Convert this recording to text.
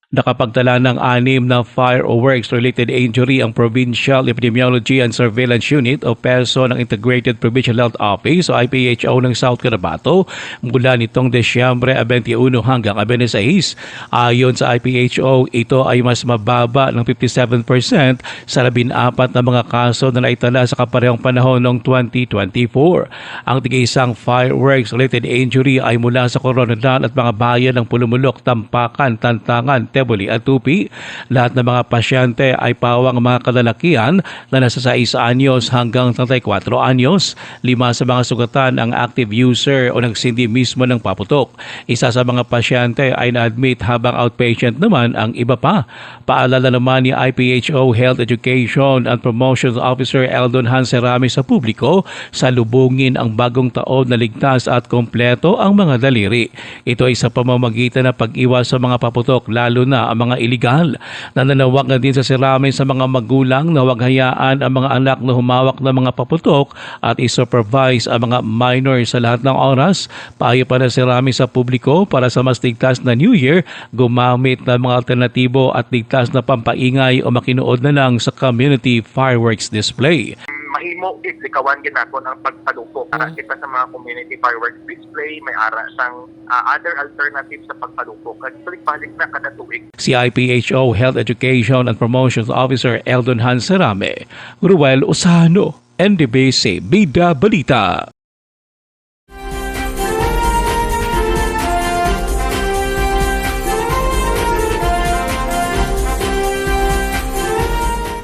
Nakapagtala ng 6 na fireworks-related injury ang Provincial Epidemiology and Surveillance Unit o PESO ng Integrated Provincial Health Office o IPHO ng South Cotabato mula nitong Desyembre 21 hanggang 26. Ayon sa IPHO, ito ay mas mababa ng 57% sa 14 na mga kaso na naitala sa kaparehong panahon noong 2024. Ang tig-isang fireworks-related injury ay mula sa Coronadal at mga bayan ng Pulumulok, Tampakan, Tantangan, Teboli at Tupi. Lahat ng mga pasyente ay pawang mga kalalakihan na nasa 6 anyos hanggang 34 anyos. 5 sa mga sugatan ang active user o nagsindi mismo ng paputok. Isa sa mga pasyente ay na-admit habang outpatient naman ang iba pa. Paalala naman ni IPHO Health Education and Promotions Officer Eldon Hanserami sa publiko, salubungin ang bagong taon na ligtas at kompleto ang mga daliri. Ito ay sa pamamagitan ng pag-iwas sa mga paputok lalo na ang mga iligal. Nananawagan din sa Serami sa mga magulang na huwag hayaan ang mga anak na humawak ng mga paputok at isupervise ang mga minor sa lahat ng oras. Payo pa na Serami sa publiko para sa mas ligtas na New Year, gumamit ng mga alternatibo at ligtas na pampaingay o makinuod na lang sa community fireworks display. Mahimo gid likawan gid naton ang pagpalupok para kita sa mga community fireworks display may ara sang other alternatives sa pagpalupok kag balik na kada tuig. Si IPHO Health Education and Promotions Officer Eldon Hanserame, Ruel Osano, NDBC Bida Balita.